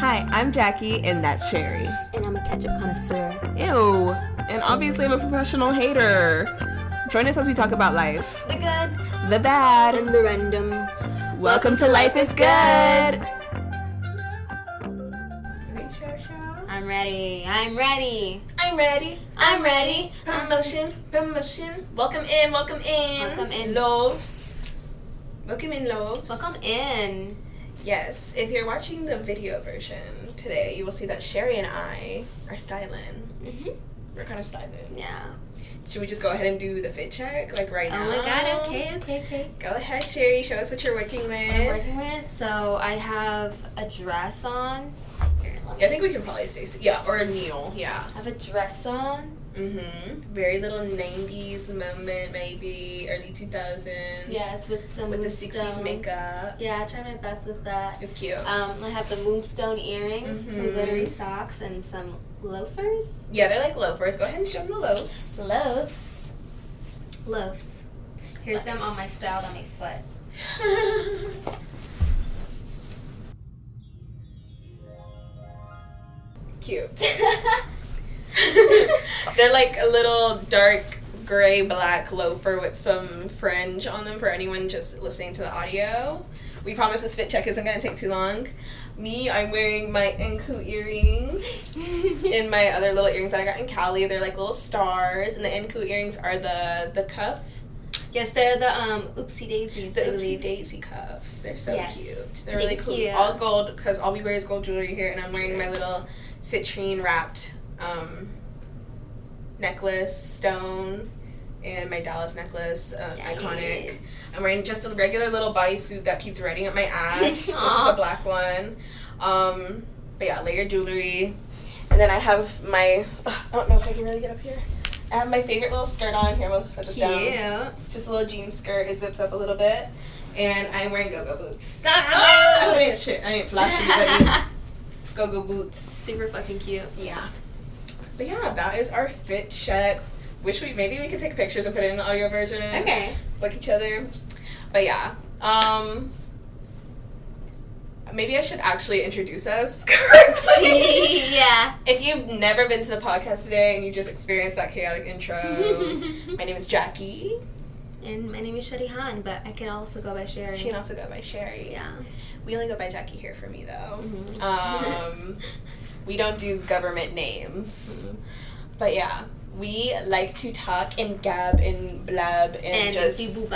Hi, I'm Jackie, and that's Sherry. And I'm a ketchup connoisseur. Ew. And obviously, I'm a professional hater. Join us as we talk about life. The good. The bad. And the random. Welcome to Life is Good. I'm ready. I'm ready. I'm ready. I'm ready. Promotion. Welcome in. Welcome in. Loves. Welcome in, loves. Welcome in. Yes, if you're watching the video version today, you will see that Sherry and I are styling. Mm-hmm. We're kind of styling. Yeah. Should we just go ahead and do the fit check, like now? Oh my god, okay. Go ahead, Sherry. Show us what you're working with. So I have a dress on. Here, I think we can probably say so. Yeah, or a kneel, yeah. I have a dress on. Mm-hmm. Very little 90s moment, maybe. Early 2000s. Yes, with the Moonstone. 60s makeup. Yeah, I try my best with that. It's cute. I have the moonstone earrings, some glittery socks, and some loafers. Yeah, they're like loafers. Go ahead and show them the loafs. Loafs. Here's them on my styled on my foot. Cute. They're like a little dark gray black loafer with some fringe on them for anyone just listening to the audio. We promise this fit check isn't going to take too long. Me, I'm wearing my Enku earrings and my other little earrings that I got in Cali. They're like little stars, and the Enku earrings are the cuff. Yes, they're the Oopsie Daisies. The Oopsie Daisy cuffs. They're so cute. They're really cool. You. All gold, because all we wear is gold jewelry here, and I'm wearing my little citrine wrapped necklace stone and my Dallas necklace, iconic. I'm wearing just a regular little bodysuit that keeps riding up my ass, which is a black one. But yeah, layered jewelry. And then I have my, I don't know if I can really get up here. I have my favorite little skirt on here. We'll put this down. It's just a little jean skirt. It zips up a little bit. And I'm wearing go-go boots. I ain't flashy, but go-go boots. Super fucking cute. Yeah. But yeah, that is our fit check. Maybe we could take pictures and put it in the audio version. Okay. Like each other. But yeah. Maybe I should actually introduce us correctly. Yeah. If you've never been to the podcast today and you just experienced that chaotic intro, my name is Jackie. And my name is Sharihan, but I can also go by Sherry. She can also go by Sherry. Yeah. We only go by Jackie here for me, though. Mm-hmm. We don't do government names. Mm-hmm. But yeah, we like to talk and gab and blab and just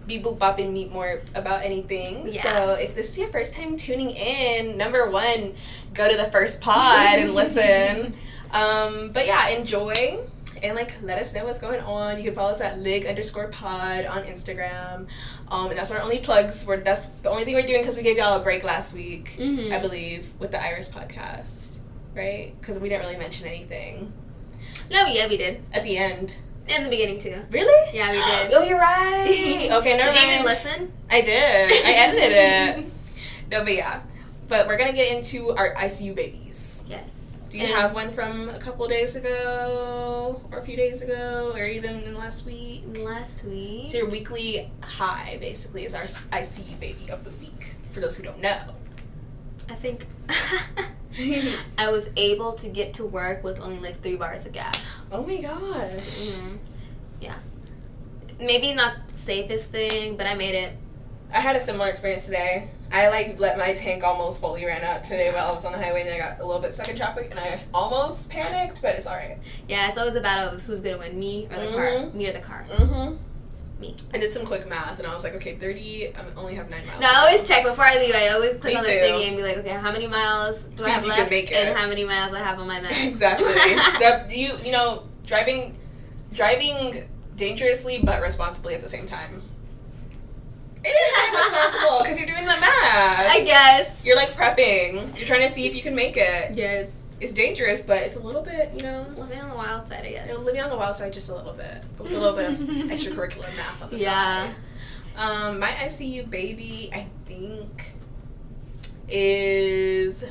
be boop bop and meet more about anything. Yeah. So if this is your first time tuning in, number one, go to the first pod and listen. But yeah, enjoy. And, let us know what's going on. You can follow us at LIG_pod on Instagram. And that's our only plugs. That's the only thing we're doing because we gave y'all a break last week, I believe, with the Iris podcast. Right? Because we didn't really mention anything. No, yeah, we did. At the end. In the beginning, too. Really? Yeah, we did. Oh, you're right. Okay, never mind. Did you even listen? I did. I edited it. No, but yeah. But we're going to get into our ICU babies. Yes. Do you have one from a couple days ago, or a few days ago, or even in last week? Last week. So your weekly high, basically, is our ICU baby of the week, for those who don't know. I think I was able to get to work with only 3 bars of gas. Oh my gosh. Mm-hmm. Yeah. Maybe not the safest thing, but I made it. I had a similar experience today. I let my tank almost fully ran out today while I was on the highway, and then I got a little bit stuck in traffic, and I almost panicked, but it's alright. Yeah, it's always a battle of who's gonna win, me or the car. Me or the car. Me. I did some quick math, and I was like, okay, 30, I only have 9 miles. No, I always check before I leave. I always click on the too. thingy and be like, okay, how many miles do I have left, and how many miles I have on my map. Exactly. You know, driving dangerously but responsibly at the same time. It is kind of responsible because you're doing the math. I guess. You're prepping. You're trying to see if you can make it. Yes. It's dangerous, but it's a little bit, living on the wild side, I guess. Living on the wild side just a little bit. But with a little bit of extracurricular math on the side. My ICU baby, I think, is... I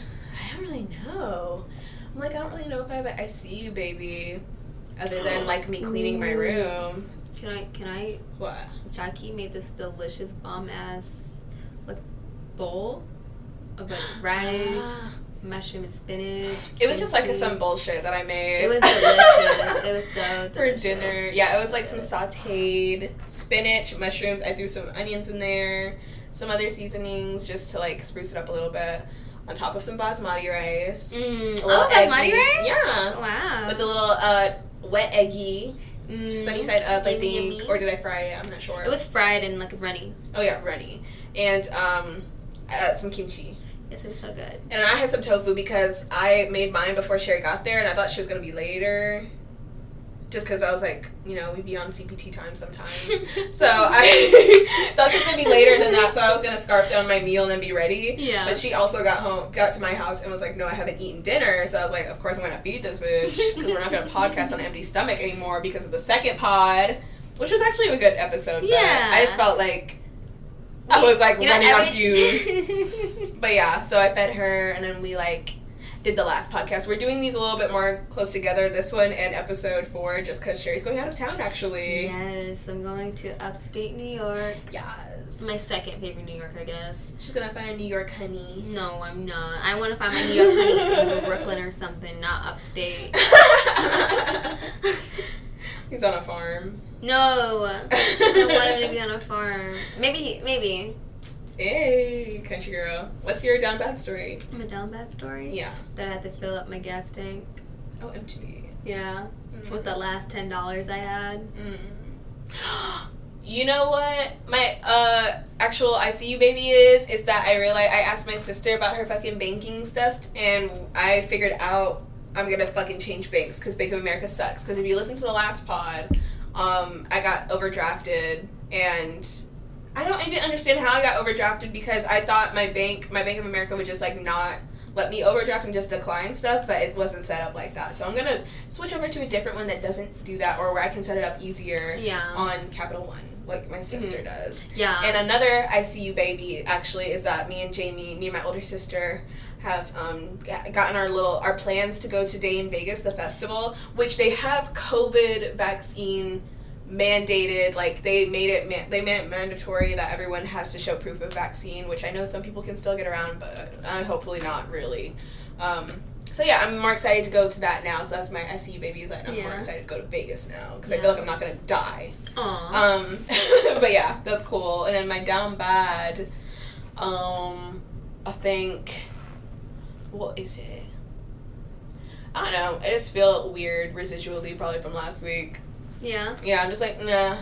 don't really know. I don't really know if I have an ICU baby other than, me cleaning my room. Can I? What? Jackie made this delicious bomb-ass, bowl of, rice, mushroom and spinach. It was just like some bullshit that I made. It was delicious. It was so delicious. For dinner. Yeah, it was like some sauteed spinach, mushrooms. I threw some onions in there, some other seasonings just to like spruce it up a little bit. On top of some basmati rice. Basmati rice? Yeah. Wow. With a little wet eggy. Sunny side up, I think. Yummy. Or did I fry it? I'm not sure. It was fried and like runny. Oh yeah, runny. And some kimchi. Yes, it was so good. And I had some tofu because I made mine before Sherry got there, and I thought she was going to be later. Just because I was like, you know, we'd be on CPT time sometimes. So I thought she was going to be later than that, so I was going to scarf down my meal and then be ready. Yeah. But she also got to my house and was like, no, I haven't eaten dinner. So I was like, of course I'm going to feed this bitch because we're not going to podcast on an empty stomach anymore because of the second pod, which was actually a good episode. But yeah. I just felt like I was like running on fumes. But yeah, so I fed her and then we like did the last podcast. We're doing these a little bit more close together, this one and episode 4, just because Sherry's going out of town actually. Yes, I'm going to upstate New York. Yes. My second favorite New York, I guess. She's gonna find a New York honey. No, I'm not. I want to find my New York honey in Brooklyn or something, not upstate. He's on a farm. No. I don't want him to be on a farm. Maybe. Hey, country girl. What's your down bad story? My down bad story? Yeah. That I had to fill up my gas tank. Oh, empty. Yeah. With the last $10 I had. You know what my actual ICU baby is that I realized I asked my sister about her fucking banking stuff and I figured out I'm gonna fucking change banks because Bank of America sucks. Because if you listen to the last pod, I got overdrafted and I don't even understand how I got overdrafted because I thought my Bank of America would just like not let me overdraft and just decline stuff, but it wasn't set up like that. So I'm gonna switch over to a different one that doesn't do that or where I can set it up easier on Capital One, like my sister does. Yeah. And another ICU baby actually is that me and my older sister have gotten our plans to go today in Vegas, the festival, which they have COVID vaccine mandated, like they made it mandatory that everyone has to show proof of vaccine, which I know some people can still get around, but hopefully not really. So yeah, I'm more excited to go to that now. So that's my ICU babies, and I'm more excited to go to Vegas now because I feel like I'm not gonna die. But yeah, that's cool. And then my down bad, I think, what is it? I don't know. I just feel weird residually, probably from last week. Yeah. Yeah, I'm just like, nah.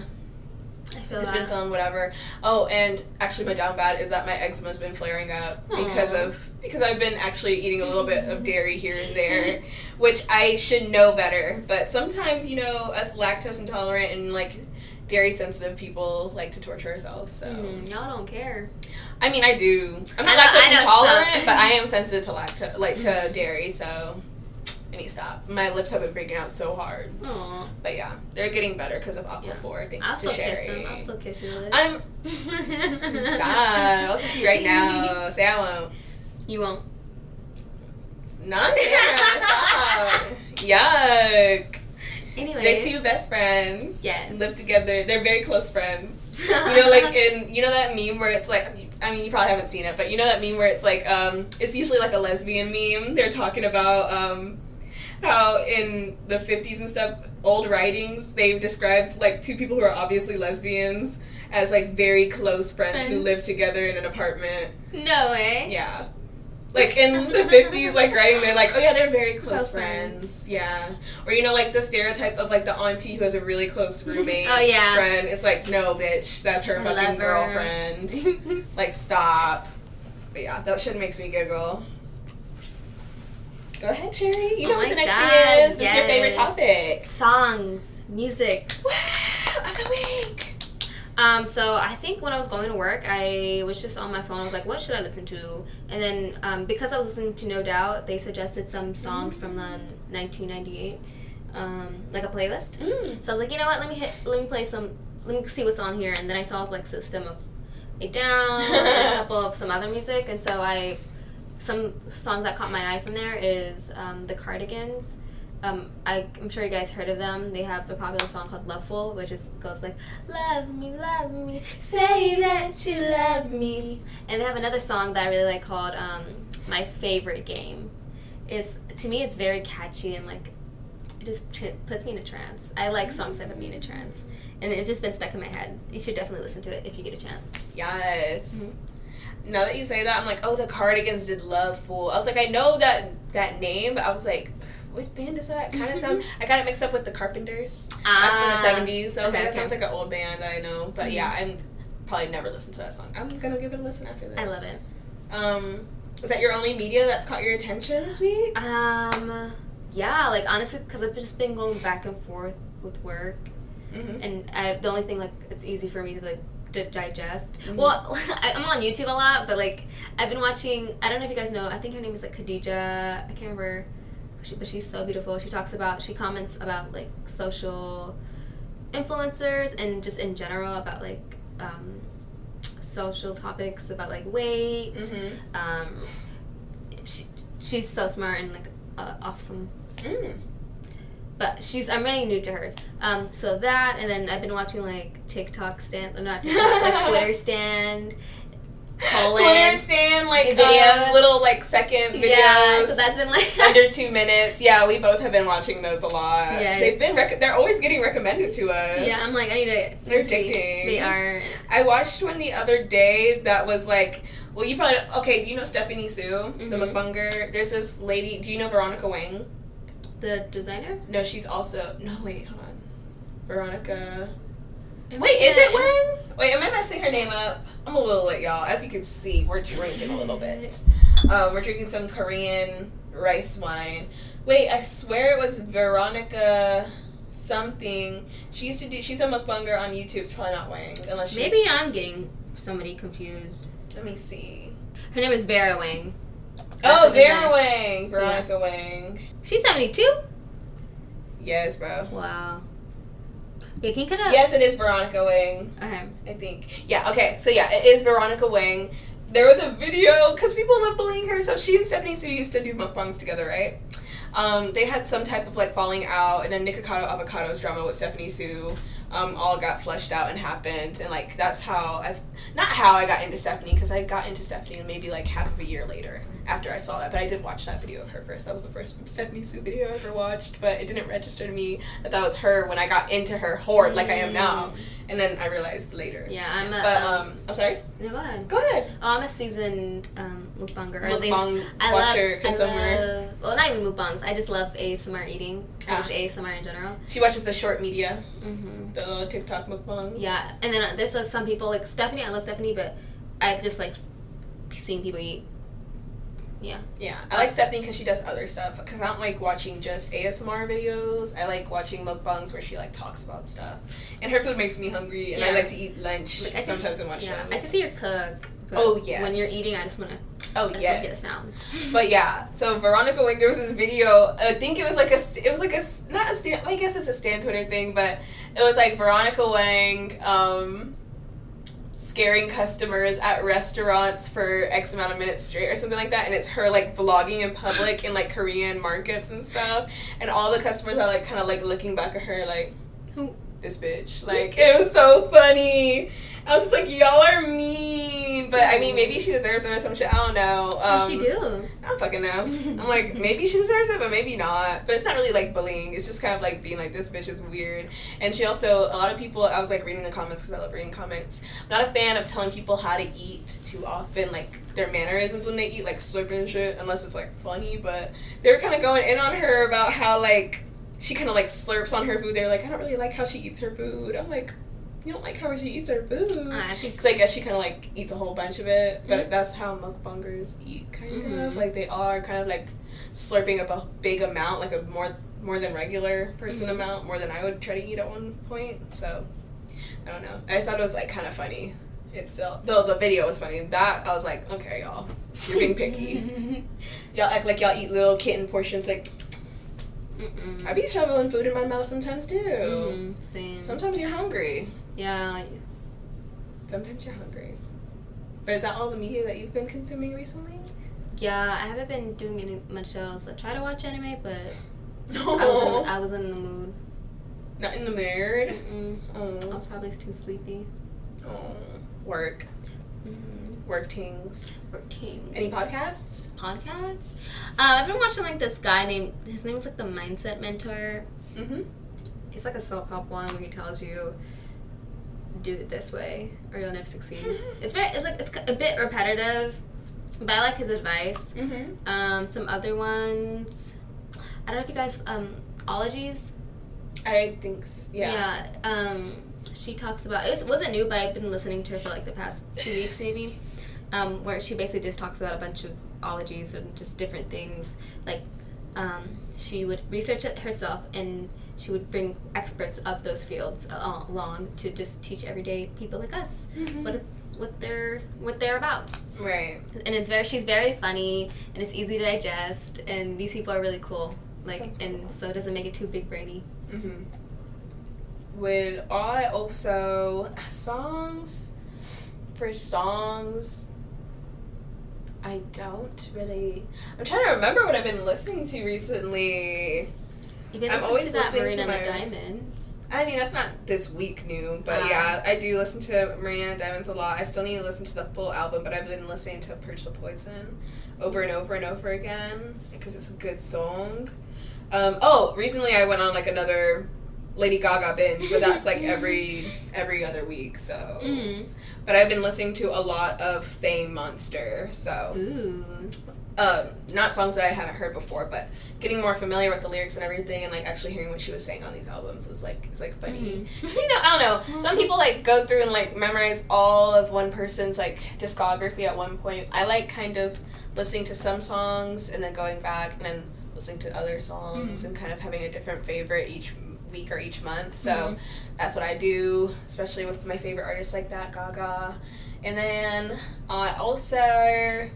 Just been feeling whatever. Oh, and actually my down bad is that my eczema's been flaring up because I've been actually eating a little bit of dairy here and there, which I should know better. But sometimes, you know, us lactose intolerant and like dairy sensitive people like to torture ourselves. So y'all don't care. I mean, I do. I'm not lactose intolerant, but I am sensitive to to dairy. So I need to stop. My lips have been breaking out so hard. Aww. But yeah, they're getting better because of Aquaphor, thanks to Sherry. I'll still kiss your lips. Stop. I'll kiss you right now. Say I won't. You won't. Not here. Stop. Yuck. Anyways. They're two best friends. Yes. Live together. They're very close friends. You know, like that meme where it's like, I mean, you probably haven't seen it, but you know that meme where it's like, it's usually like a lesbian meme. They're talking about, how in the 50s and stuff, old writings, they've described like two people who are obviously lesbians as like very close friends who live together in an apartment. No way. Yeah. Like in the 50s, like writing, they're like, oh yeah, they're very close friends. Yeah. Or you know, like the stereotype of like the auntie who has a really close roommate friend. It's like, no, bitch, that's her fucking girlfriend. Like, stop. But yeah, that shit makes me giggle. Go ahead, Sherry. You know what the next thing is. This is your favorite topic. Songs. Music. Wow, of the week. So I think when I was going to work, I was just on my phone. I was like, what should I listen to? And then because I was listening to No Doubt, they suggested some songs from the 1998, like a playlist. So I was like, you know what? Let me see what's on here. And then I saw like System of a Down and a couple of some other music. And so some songs that caught my eye from there is the Cardigans. I'm sure you guys heard of them. They have a popular song called Loveful, which goes like, love me, say that you love me. And they have another song that I really like called my favorite game. To me, it's very catchy and like it just puts me in a trance. I like songs that put me in a trance, and it's just been stuck in my head. You should definitely listen to it if you get a chance. Yes. Now that you say that, I'm like, oh, the Cardigans did Love Fool. I was like, I know that name, but I was like, what band is that? Kind of sound. I got it mixed up with the Carpenters. That's from the 70s. So I was like, that sounds like an old band that I know. But yeah, I'm probably never listened to that song. I'm gonna give it a listen after this. I love it. Is that your only media that's caught your attention this week? Yeah, like honestly, because I've just been going back and forth with work, and the only thing like it's easy for me to like digest. Well, I'm on YouTube a lot, but like I've been watching. I don't know if you guys know. I think her name is like Khadija. I can't remember, but she's so beautiful. She comments about like social influencers and just in general about like social topics about like weight. She's so smart and like awesome. But I'm really new to her. So that, and then I've been watching like TikTok stands, or not TikTok, like Twitter stand. Twitter stand, like videos. Little like second videos. Yeah, so that's been like under 2 minutes. Yeah, we both have been watching those a lot. Yes. They've been they're always getting recommended to us. Yeah, I'm like, I need to. They're addicting. They are. I watched one the other day that was like, well, you probably do you know Stephanie Sue, the mukbanger? There's this lady. Do you know Veronica Wang? The designer? No, she's also hold on. Veronica. Wait, is it Wang? Wait, am I messing her name up? I'm a little late, y'all. As you can see, we're drinking a little bit. We're drinking some Korean rice wine. Wait, I swear it was Veronica something. She's a mukbanger on YouTube. It's probably not Wang, unless she's... Maybe I'm getting somebody confused. Let me see. Her name is Vera Wang. Oh, Vera Wang. Veronica Wang. She's 72? Yes, bro. Wow. Yeah, can you cut out? Yes, it is Veronica Wang. Okay. I think. Yeah, okay. So, yeah, it is Veronica Wang. There was a video, because people love bullying her. So, she and Stephanie Sue used to do mukbangs together, right? They had some type of, like, falling out. And then Nikocado Avocado's drama with Stephanie Sue all got fleshed out and happened. And, like, that's how not how I got into Stephanie, because I got into Stephanie maybe, like, half of a year later after I saw that. But I did watch that video of her first. That was the first Stephanie Sue video I ever watched. But it didn't register to me that was her when I got into her horde like I am now. And then I realized later. Yeah, I'm sorry? No, go ahead. Go ahead. Oh, I'm a seasoned mukbanger. Mukbang watcher, consumer. Well, not even mukbangs. I just love ASMR eating. I just ASMR in general. She watches the short media. The little TikTok mukbangs. Yeah, and then there's some people, like Stephanie, I love Stephanie, but I just like seeing people eat. Yeah. Yeah, I like Stephanie because she does other stuff. Because I don't like watching just ASMR videos. I like watching mukbangs where she like talks about stuff. And her food makes me hungry, and I like to eat lunch sometimes and watch them. I can see her cook. But yes. When you're eating, I just want to. Oh yeah. yeah. Get the sounds. But yeah, so Veronica Wang, there was this video. I think it was like not a stand. I guess it's a Stan Twitter thing, but it was like Veronica Wang, scaring customers at restaurants for X amount of minutes straight or something like that, and it's her like vlogging in public in like Korean markets and stuff, and all the customers are like kind of like looking back at her like, who? This bitch. Like, it was so funny. I was just like, y'all are mean. But, I mean, maybe she deserves it or some shit. I don't know. What she do? I don't fucking know. I'm like, maybe she deserves it, but maybe not. But it's not really, like, bullying. It's just kind of, like, being like, this bitch is weird. And she also, a lot of people, I was, like, reading the comments because I love reading comments. I'm not a fan of telling people how to eat too often, like, their mannerisms when they eat, like, slurping and shit, unless it's, like, funny. But they were kind of going in on her about how, like, she kind of, like, slurps on her food. They're like, I don't really like how she eats her food. I'm like, you don't like how she eats her food? Because I guess she kind of, like, eats a whole bunch of it. But that's how mukbangers eat, kind of. Like, they are kind of, like, slurping up a big amount, like a more than regular person amount, more than I would try to eat at one point. So, I don't know. I just thought it was, like, kind of funny itself. Though the video was funny. That, I was like, okay, y'all. You're being picky. Y'all act like y'all eat little kitten portions, like... I be shoveling food in my mouth sometimes too. Same. Sometimes you're hungry. Yeah. Sometimes you're hungry. But is that all the media that you've been consuming recently? Yeah, I haven't been doing any much else. I try to watch anime, but I was in the mood. Not in the mood? I was probably too sleepy. Oh, work. Worktings. Working. Any podcasts? Podcast? I've been watching, like, this guy his name is, like, the Mindset Mentor. Mm-hmm. It's, like, a self-help one where he tells you, do it this way, or you'll never succeed. It's a bit repetitive, but I like his advice. Mm-hmm. Some other ones, I don't know if you guys, ologies? I think, yeah. Yeah, she talks about, it wasn't new, but I've been listening to her for, like, the past 2 weeks, maybe, where she basically just talks about a bunch of ologies and just different things. Like, she would research it herself, and she would bring experts of those fields along to just teach everyday people like us what they're about. Right. And she's very funny, and it's easy to digest, and these people are really cool. Like, Sounds and cool. so it doesn't make it too big brainy. Mm-hmm. Would I also songs? For songs, I don't really. I'm trying to remember what I've been listening to recently. You can I'm listen always to that listening Marina to my and the Diamonds. I mean, that's not this week new, but yeah, I do listen to Marina and Diamonds a lot. I still need to listen to the full album, but I've been listening to Purge the Poison over and over and over again because it's a good song. Recently I went on like another Lady Gaga binge, but that's like every other week. So, but I've been listening to a lot of Fame Monster. So, not songs that I haven't heard before, but getting more familiar with the lyrics and everything, and like actually hearing what she was saying on these albums was like funny. Cause I don't know, some people like go through and like memorize all of one person's like discography at one point. I like kind of listening to some songs and then going back and then listening to other songs and kind of having a different favorite each week or each month. So that's what I do, especially with my favorite artists like that, Gaga. And then also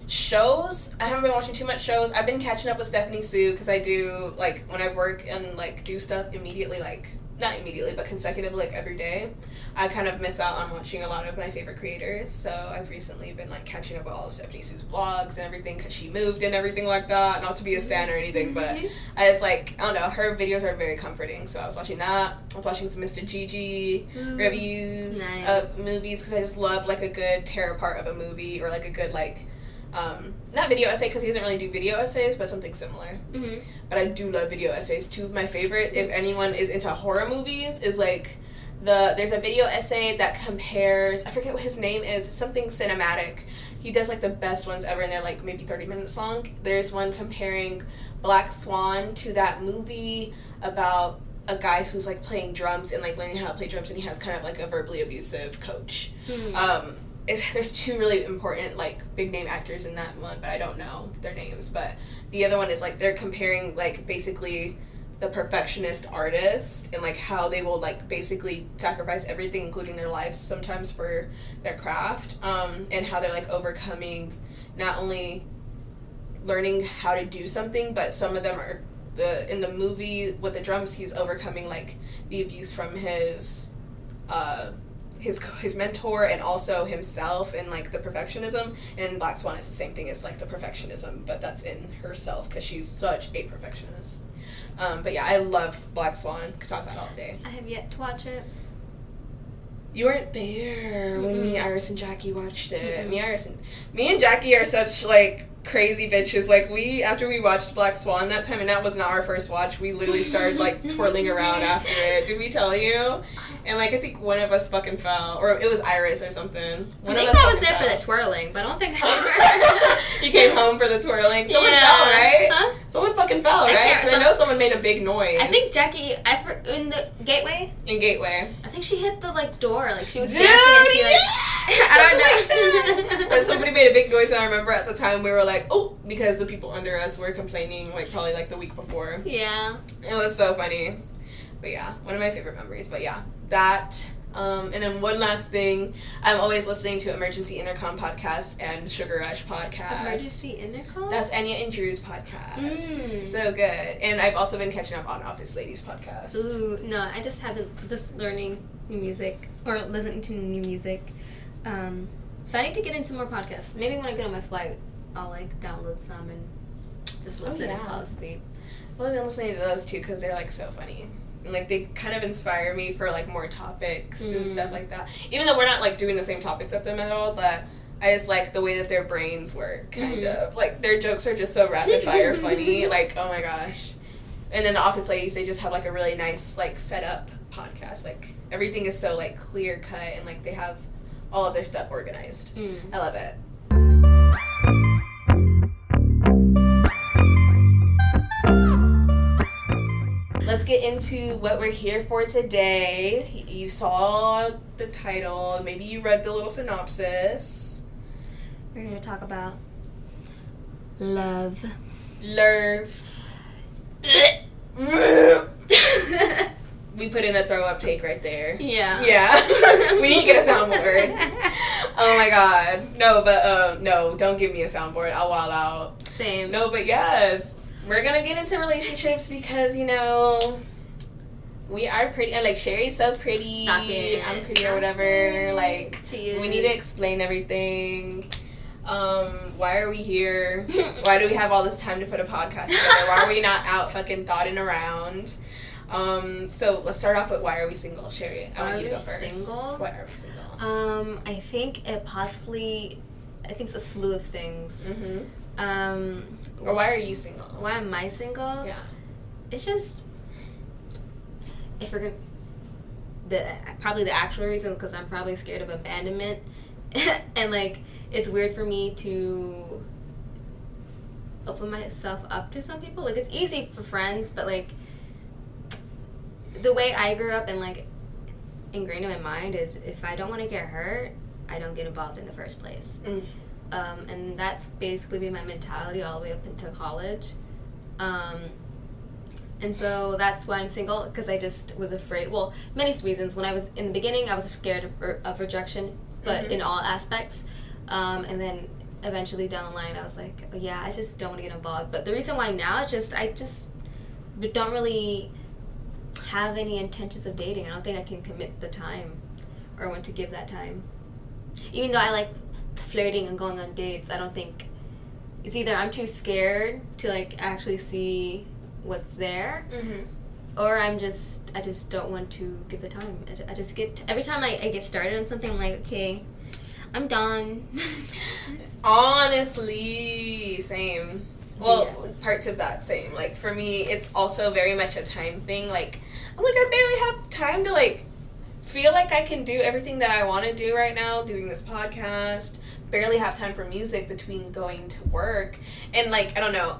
shows. I haven't been watching too much shows. I've been catching up with Stephanie Sue because I do, like, when I work and, like, do stuff immediately, like, not immediately, but consecutively, like, every day, I kind of miss out on watching a lot of my favorite creators. So I've recently been, like, catching up with all of Stephanie Sue's vlogs and everything because she moved and everything like that. Not to be a stan or anything, but I just, like, I don't know, her videos are very comforting. So I was watching that. I was watching some Mr. Gigi reviews of movies because I just love, like, a good tear apart of a movie or, like, a good, like, not video essay because he doesn't really do video essays, but something similar. But I do love video essays. Two of my favorite, if anyone is into horror movies, is like there's a video essay that compares, I forget what his name is, something cinematic. He does like the best ones ever, and they're like maybe 30 minutes long. There's one comparing Black Swan to that movie about a guy who's like playing drums and like learning how to play drums, and he has kind of like a verbally abusive coach. There's two really important, like, big name actors in that one, but I don't know their names. But the other one is, like, they're comparing, like, basically the perfectionist artist and, like, how they will, like, basically sacrifice everything, including their lives sometimes for their craft, and how they're, like, overcoming not only learning how to do something, but some of them are, in the movie with the drums, he's overcoming, like, the abuse from his mentor and also himself and like the perfectionism. And in Black Swan it's the same thing as like the perfectionism, but that's in herself because she's such a perfectionist. But yeah, I love Black Swan. Could talk about it all day. I have yet to watch it. You weren't there when me, Iris, and Jackie watched it. Me and Jackie are such like crazy bitches. Like after we watched Black Swan that time, and that was not our first watch, we literally started like twirling around after it. Did we tell you? And like I think one of us fucking fell, or it was Iris or something. I think I was there for the twirling, but I don't think I You came home for the twirling. Someone fell, right? Huh? Someone fucking fell, right? Because I know someone made a big noise. I think Jackie, in the Gateway. In Gateway. I think she hit the like door, like she was dancing and she like I don't know. But somebody made a big noise, and I remember at the time we were like, oh, because the people under us were complaining like probably like the week before. Yeah. It was so funny. But yeah, one of my favorite memories. But yeah, that. And then one last thing, I'm always listening to Emergency Intercom podcast and Sugar Rush podcast. Emergency Intercom? That's Anya and Drew's podcast. So good. And I've also been catching up on Office Ladies podcast. Ooh, no, I just haven't, just learning new music or listening to new music. But I need to get into more podcasts. Maybe when I get on my flight, I'll like download some and just listen and fall asleep. Well, I've been listening to those too because they're like so funny. And, like, they kind of inspire me for, like, more topics and stuff like that. Even though we're not, like, doing the same topics at them at all, but I just like the way that their brains work, kind of. Like, their jokes are just so rapid-fire funny. Like, oh my gosh. And then the Office Ladies, they just have, like, a really nice, like, set-up podcast. Like, everything is so, like, clear-cut, and, like, they have all of their stuff organized. I love it. Let's get into what we're here for today. You saw the title. Maybe you read the little synopsis. We're going to talk about love. Lurve. We put in a throw-up take right there. Yeah. Yeah. We need to get a soundboard. Oh my god. No, but no, don't give me a soundboard. I'll wild out. Same. No, but yes. We're gonna get into relationships because, you know, we are pretty. And, like, Sherry's so pretty. Stop it. I'm pretty or whatever. Like, she is. We need to explain everything. Why are we here? Why do we have all this time to put a podcast together? Why are we not out fucking thoughting around? So let's start off with why are we single, Sherry? I want you to go first. Single? Why are we single? I think it's a slew of things. Or why are you single? Why am I single? Yeah. It's just, if we're probably the actual reason, because I'm probably scared of abandonment. And, like, it's weird for me to open myself up to some people. Like, it's easy for friends, but, like, the way I grew up and, like, ingrained in my mind is if I don't want to get hurt, I don't get involved in the first place. And that's basically been my mentality all the way up into college. And so that's why I'm single, because I just was afraid. Well, many reasons. When I was in the beginning, I was scared of rejection, but in all aspects. And then eventually down the line, I was like, oh, yeah, I just don't want to get involved. But the reason why now is I just don't really have any intentions of dating. I don't think I can commit the time or want to give that time. Even though I like flirting and going on dates, I don't think it's either I'm too scared to, like, actually see what's there, or I just don't want to give the time. I just get, every time I get started on something, I'm like, okay, I'm done. Honestly, same. Well, yes. Parts of that same. Like, for me, it's also very much a time thing. Like, I'm like, I barely have time to, like, feel like I can do everything that I want to do right now, doing this podcast. Barely have time for music between going to work. And, like, I don't know,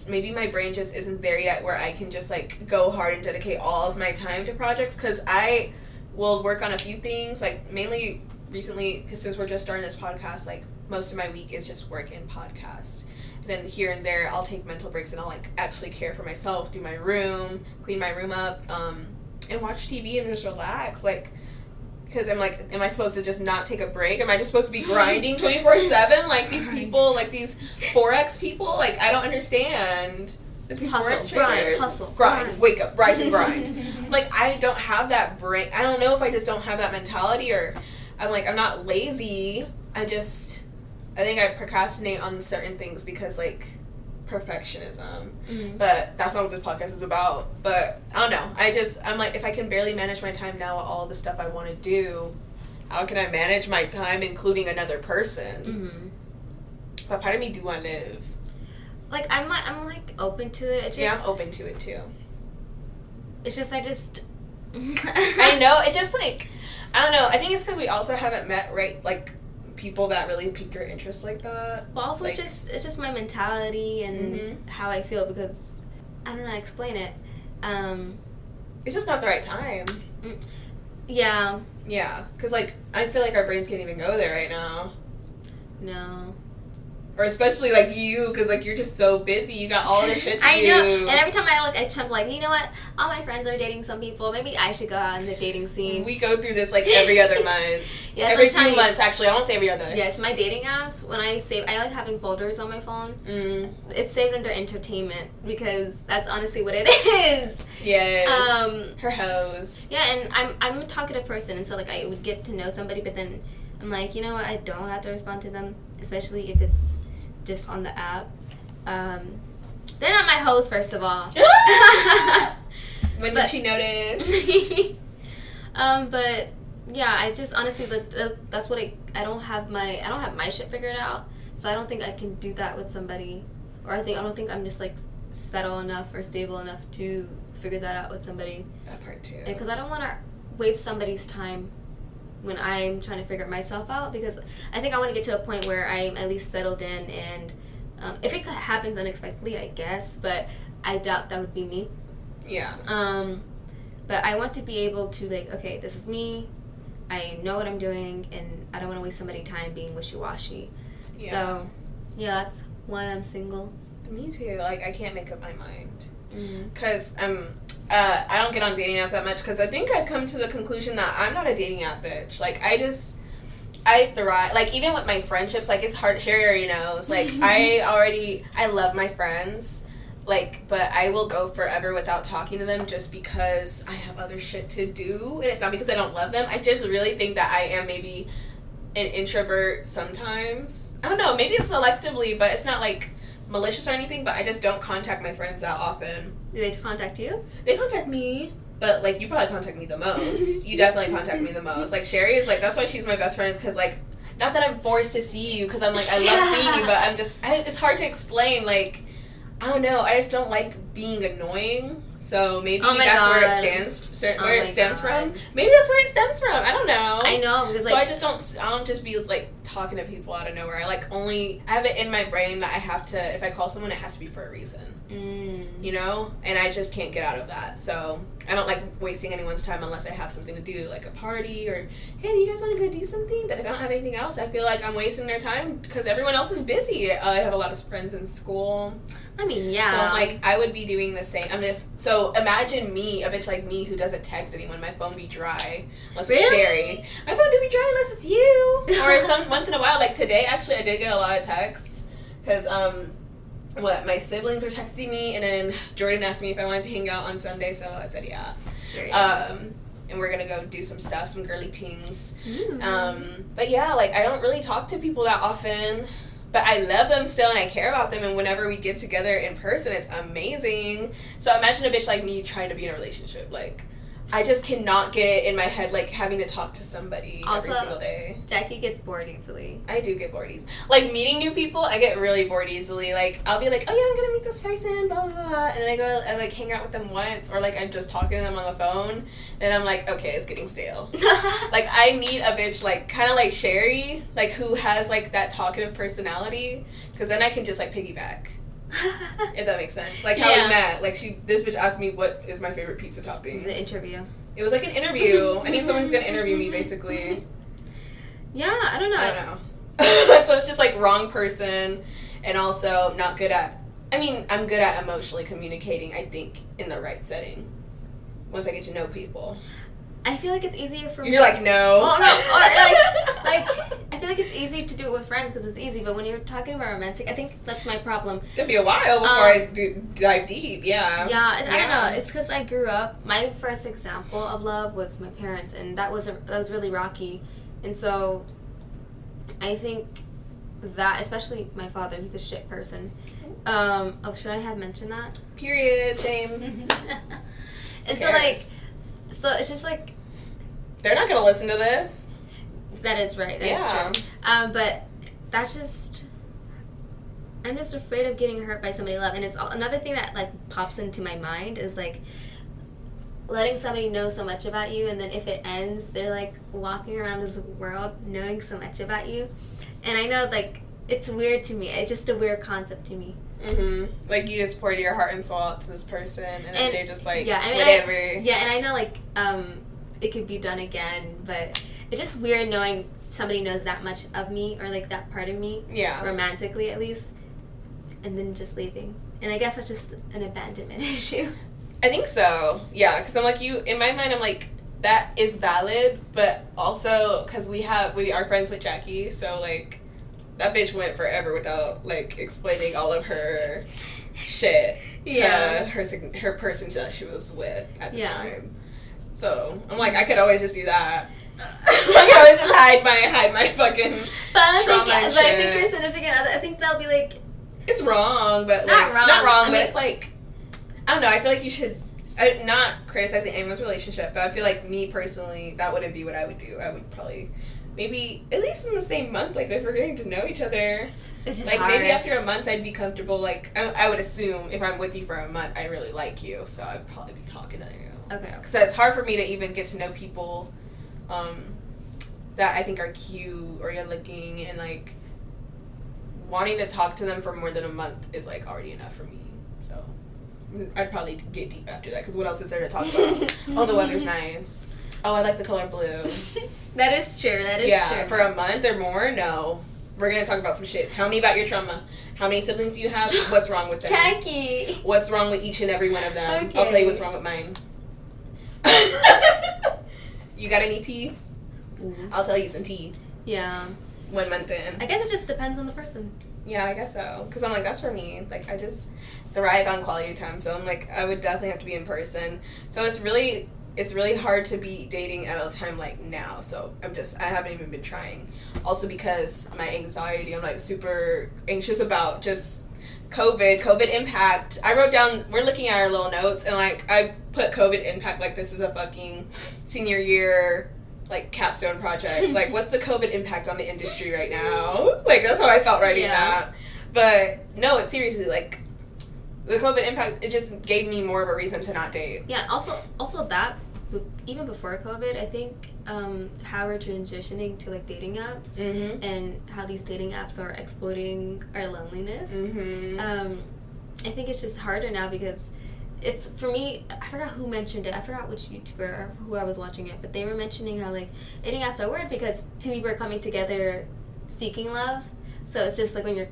maybe my brain just isn't there yet where I can just, like, go hard and dedicate all of my time to projects, because I will work on a few things, like, mainly recently, because since we're just starting this podcast, like, most of my week is just work and podcast. And then here and there, I'll take mental breaks and I'll, like, actually care for myself, do my room, clean my room up, and watch TV and just relax, like, because I'm like, am I supposed to just not take a break? Am I just supposed to be grinding 24/7? Like, these people, like, these Forex people, like, I don't understand. These Hustle, grind, grind, wake up, rise and grind. Like, I don't have that brain. I don't know if I just don't have that mentality, or I'm like, I'm not lazy. I think I procrastinate on certain things because, like, perfectionism. But that's not what this podcast is about. But I don't know. I'm like, if I can barely manage my time now with all the stuff I want to do, how can I manage my time including another person? But part of me do want to live. Like, I'm like open to it. It's just, yeah, I'm open to it too. It's just I know. It's just, like, I don't know. I think it's because we also haven't met, right, like, people that really piqued your interest like that. Well, also, like, it's just my mentality and how I feel, because I don't know how to explain it. It's just not the right time. Yeah. Yeah, because, like, I feel like our brains can't even go there right now. No. Or especially, like, you, because, like, you're just so busy. You got all this shit to do. I know. And every time I chump, like, you know what? All my friends are dating some people. Maybe I should go out in the dating scene. We go through this, like, every other month. Yes, every 2 months, actually. I won't say every other. Yes, my dating apps, when I like having folders on my phone. It's saved under entertainment, because that's honestly what it is. Yes. Her hoes. Yeah, and I'm a talkative person, and so, like, I would get to know somebody, but then I'm like, you know what? I don't have to respond to them, especially if it's just on the app. They're not my hoes, first of all. When did she notice? But yeah, I just honestly, that's what I don't have my shit figured out, so I don't think I can do that with somebody, or I don't think I'm just like settled enough or stable enough to figure that out with somebody. That part too. Because I don't want to waste somebody's time when I'm trying to figure myself out, because I think I want to get to a point where I'm at least settled in, and if it happens unexpectedly, I guess, but I doubt that would be me. Yeah. But I want to be able to, like, okay, this is me, I know what I'm doing, and I don't want to waste somebody's time being wishy-washy. Yeah. So, yeah, that's why I'm single. Me too. Like, I can't make up my mind. Because I don't get on dating apps that much, because I think I've come to the conclusion that I'm not a dating app bitch. Like, I thrive, like, even with my friendships, like, it's hard, Sherry already knows, like, I love my friends, like, but I will go forever without talking to them just because I have other shit to do, and it's not because I don't love them. I just really think that I am maybe an introvert sometimes. I don't know, maybe it's selectively, but it's not, like, malicious or anything, but I just don't contact my friends that often. Do they contact you? They contact me, but, like, you probably contact me the most. You definitely contact me the most. Like, Sherry is, like, that's why she's my best friend, is because, like, not that I'm forced to see you, because I'm, like, I love seeing you, but I'm just, it's hard to explain, like, I don't know, I just don't like being annoying. So maybe that's where it stems from. Maybe that's where it stems from. I don't know. I know. Because, so I don't just be like talking to people out of nowhere. I have it in my brain that I have to, if I call someone, it has to be for a reason. You know? And I just can't get out of that. So I don't like wasting anyone's time unless I have something to do, like a party, or, hey, do you guys want to go do something? But if I don't have anything else, I feel like I'm wasting their time because everyone else is busy. I have a lot of friends in school. I mean, yeah. So I'm like, I would be doing the same. So imagine me, a bitch like me who doesn't text anyone. My phone be dry unless it's Sherry. My phone do be dry unless it's you. Or once in a while, like today, actually, I did get a lot of texts because my siblings were texting me, and then Jordan asked me if I wanted to hang out on Sunday, so I said yeah. And we're gonna go do some stuff, some girly things. But yeah, like I don't really talk to people that often. But I love them still, and I care about them, and whenever we get together in person, it's amazing. So imagine a bitch like me trying to be in a relationship. Like, I just cannot get it in my head, like, having to talk to somebody every single day. Jackie gets bored easily. I do get bored easily. Like, meeting new people, I get really bored easily. Like, I'll be like, oh, yeah, I'm gonna meet this person, blah, blah, blah. And then I go and, like, hang out with them once, or, like, I'm just talking to them on the phone, and I'm like, okay, it's getting stale. Like, I need a bitch, like, kind of like Sherry, like, who has, like, that talkative personality, because then I can just, like, piggyback. If that makes sense. Like how we met. Like this bitch asked me what is my favorite pizza toppings. It was an interview. It was like an interview. I need someone who's gonna interview me, basically. Yeah, I don't know. So it's just like wrong person, and also not good at. I mean, I'm good at emotionally communicating, I think, in the right setting. Once I get to know people. I feel like it's easier for me. You're like, no. Well, no. Or like, I feel like it's easy to do it with friends because it's easy, but when you're talking about romantic, I think that's my problem. It'll be a while before I dive deep, yeah. I don't know. It's because I grew up, my first example of love was my parents, and that was really rocky. And so, I think that, especially my father, he's a shit person. Should I have mentioned that? Period. Same. And so, like... So it's just like... They're not going to listen to this. That is right. That's true. But that's just... I'm just afraid of getting hurt by somebody I love. And it's another thing that, like, pops into my mind is, like, letting somebody know so much about you, and then if it ends, they're, like, walking around this world knowing so much about you. And I know, like, it's weird to me. It's just a weird concept to me. Like, you just poured your heart and soul out to this person, and then they're just like, yeah, I mean, whatever. And I know, like, it could be done again, but it's just weird knowing somebody knows that much of me, or, like, that part of me, romantically at least, and then just leaving. And I guess that's just an abandonment issue. I think so, yeah, because I'm like, in my mind, I'm like, that is valid, but also, because we are friends with Jackie, so, like, that bitch went forever without, like, explaining all of her shit to her person that she was with at the time. So, I'm like, I could always just do that. I could always just hide my fucking trauma and shit. But I think your significant other, I think they'll be like... It's wrong, but, like... Not wrong, but it's like... I don't know, I feel like you should... not criticizing anyone's relationship, but I feel like me personally, that wouldn't be what I would do. I would probably maybe at least in the same month, like if we're getting to know each other. It's just like hard. Maybe after a month I'd be comfortable. Like I would assume if I'm with you for a month, I really like you, so I'd probably be talking to you. Okay. So it's hard for me to even get to know people that I think are cute or good looking, and like wanting to talk to them for more than a month is like already enough for me. So I'd probably get deep after that, because what else is there to talk about? Oh, the weather's nice. Oh, I like the color blue. That is true. That is true. Yeah, for a month or more, no. We're going to talk about some shit. Tell me about your trauma. How many siblings do you have? What's wrong with them? Jackie. What's wrong with each and every one of them? Okay. I'll tell you what's wrong with mine. You got any tea? I'll tell you some tea. Yeah. 1 month in. I guess it just depends on the person. Yeah, I guess so. Because I'm like, that's for me. Like, I just thrive on quality time. So I'm like, I would definitely have to be in person. So it's really hard to be dating at a time like now. So I haven't even been trying. Also because my anxiety, I'm like super anxious about just COVID impact. I wrote down, we're looking at our little notes, and like I put COVID impact like this is a fucking senior year like capstone project. Like, what's the COVID impact on the industry right now? Like, that's how I felt writing that. But no, it's seriously like the COVID impact, it just gave me more of a reason to not date. Yeah, also that, even before COVID, I think how we're transitioning to like dating apps, and how these dating apps are exploiting our loneliness. I think it's just harder now because it's, for me, I forgot who mentioned it. I forgot which YouTuber or who I was watching it, but they were mentioning how like dating apps are weird because two people are coming together seeking love. So it's just like when you're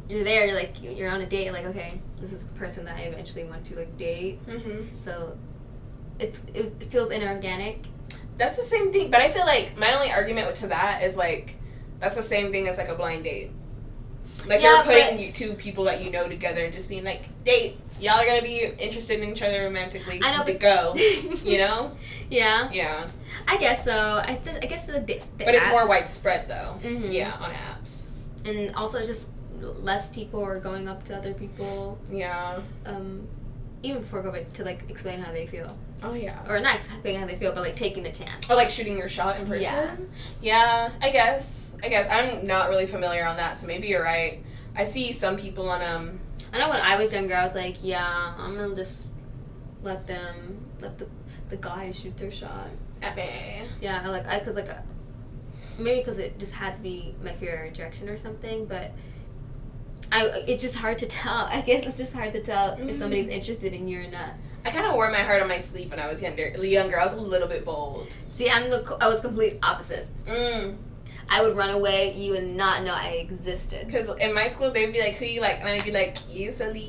there, you're like, you're on a date, you're like, okay, this is the person that I eventually want to like date. So it feels inorganic. That's the same thing, but I feel like my only argument to that is like, that's the same thing as like a blind date. Like, you're putting you two people that you know together and just being like, date. Y'all are gonna be interested in each other romantically. I know, to go. You know? Yeah. I guess so. I guess the but it's apps, more widespread though. Yeah, on apps. And also just less people are going up to other people. Yeah. Even before COVID, to like explain how they feel. Oh yeah. Or not explaining how they feel, but like taking the chance. Or like shooting your shot in person. Yeah. I guess I'm not really familiar on that, so maybe you're right. I see some people on I know when I was younger, I was like, yeah, I'm gonna just let the guys shoot their shot. At me. Yeah, maybe because it just had to be my fear of rejection or something, but it's just hard to tell. I guess it's just hard to tell if somebody's interested in you or not. I kind of wore my heart on my sleeve when I was younger. I was a little bit bold. See, I was complete opposite. I would run away. You would not know I existed. Because in my school, they'd be like, who you like? And I'd be like, you, Sully.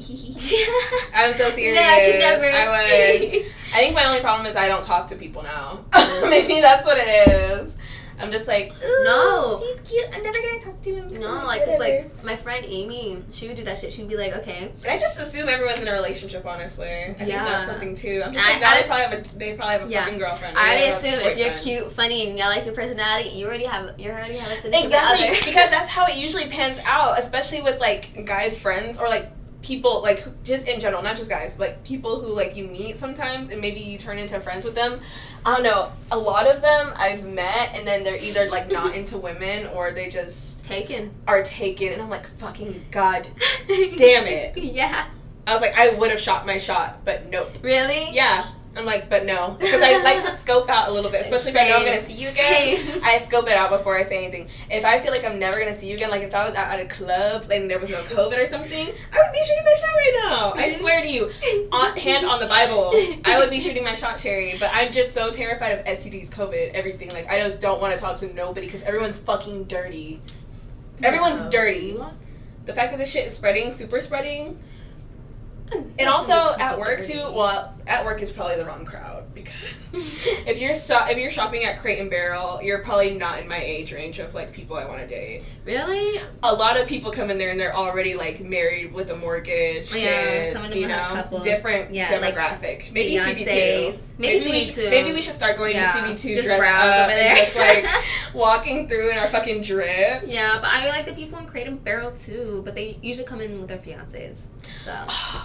I'm so serious. No, I could never. I would. I think my only problem is I don't talk to people now. Maybe that's what it is. I'm just like, ooh, no, he's cute. I'm never going to talk to him. No, like, it's like, my friend Amy, she would do that shit. She'd be like, okay. And I just assume everyone's in a relationship, honestly. I think that's something, too. I'm just like, they probably have a fucking girlfriend. I already assume if you're cute, funny, and you like your personality, you already have a significant exactly, other. Because that's how it usually pans out, especially with, like, guy friends or, like, people, like, just in general, not just guys, but like people who like you meet sometimes and maybe you turn into friends with them. I don't know, a lot of them I've met and then they're either like not into women or they just are taken, and I'm like, fucking god damn it. Yeah, I was like, I would have shot my shot, but nope. Really? Yeah. I'm like, but no. Because I like to scope out a little bit, especially if I know I'm going to see you again. I scope it out before I say anything. If I feel like I'm never going to see you again, like if I was out at a club and there was no COVID or something, I would be shooting my shot right now. I swear to you, hand on the Bible, I would be shooting my shot, Cherry. But I'm just so terrified of STDs, COVID, everything. Like, I just don't want to talk to nobody because everyone's fucking dirty. Everyone's dirty. The fact that this shit is spreading, super spreading. And also at work too. Well, at work is probably the wrong crowd because if you're shopping at Crate and Barrel, you're probably not in my age range of like people I want to date. Really? A lot of people come in there and they're already like married with a mortgage, kids, some of them have couples. Different demographic. Like maybe CB2. Maybe CB2. Maybe we should start going to CB2 just dressed browse up over there. and just like walking through in our fucking drip. Yeah, but I like the people in Crate and Barrel too, but they usually come in with their fiancés. So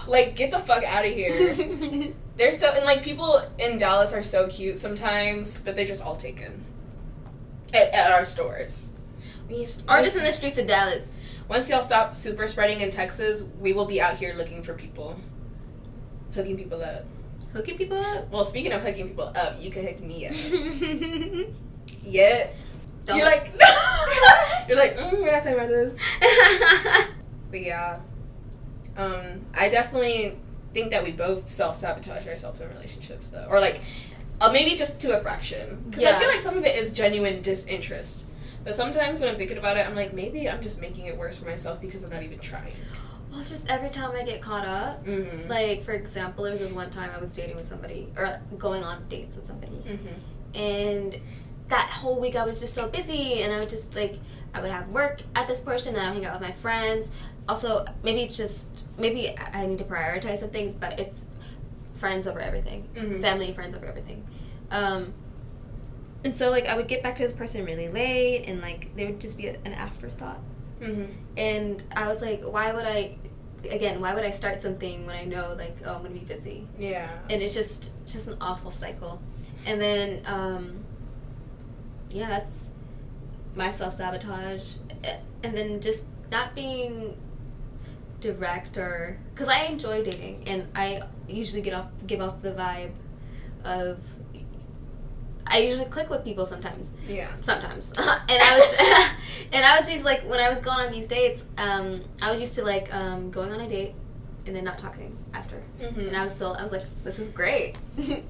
like, get the fuck out of here. They're so, and like people in Dallas are so cute sometimes, but they're just all taken. At our stores. Or just in the streets of Dallas. Once y'all stop super spreading in Texas, we will be out here looking for people. Hooking people up. Hooking people up? Well, speaking of hooking people up, you can hook me up. Yeah. You're like, we're not talking about this. But yeah. I definitely think that we both self-sabotage ourselves in relationships, though. Or, like, maybe just to a fraction. Because I feel like some of it is genuine disinterest. But sometimes when I'm thinking about it, I'm like, maybe I'm just making it worse for myself because I'm not even trying. Well, it's just every time I get caught up. Mm-hmm. Like, for example, there was this one time I was dating with somebody, or going on dates with somebody. Mm-hmm. And that whole week I was just so busy, and I would just, like, I would have work at this portion, and I would hang out with my friends. Also, maybe I need to prioritize some things, but it's friends over everything. Mm-hmm. Family and friends over everything. And so, like, I would get back to this person really late, and, like, there would just be an afterthought. Mm-hmm. And I was like, why would I start something when I know, like, oh, I'm going to be busy? Yeah. And it's just an awful cycle. And then, that's my self-sabotage. And then just not being direct, or... Because I enjoy dating, and I usually give off the vibe of... I usually click with people sometimes. Yeah. Sometimes. And I was used, like, when I was going on these dates, I was used to, like, going on a date and then not talking after. Mm-hmm. And I was like, this is great.